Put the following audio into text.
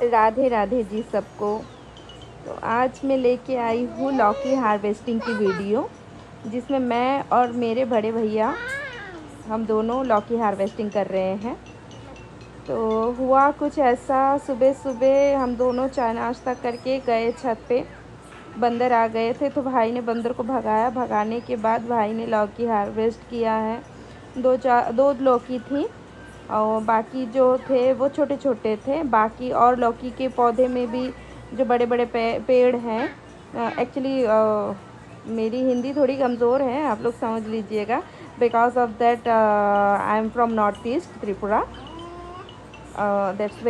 राधे राधे जी सबको। तो आज मैं लेके आई हूँ लौकी हार्वेस्टिंग की वीडियो, जिसमें मैं और मेरे बड़े भैया हम दोनों लौकी हार्वेस्टिंग कर रहे हैं। तो हुआ कुछ ऐसा, सुबह सुबह हम दोनों चाय नाश्ता करके गए छत पे। बंदर आ गए थे तो भाई ने बंदर को भगाया। भगाने के बाद भाई ने लौकी हार्वेस्ट किया है। दो लौकी थी और बाकी जो थे वो छोटे छोटे थे। बाकी और लौकी के पौधे में भी जो बड़े बड़े पेड़ हैं। एक्चुअली मेरी हिंदी थोड़ी कमज़ोर है, आप लोग समझ लीजिएगा। Because of that I am from north east Tripura. That's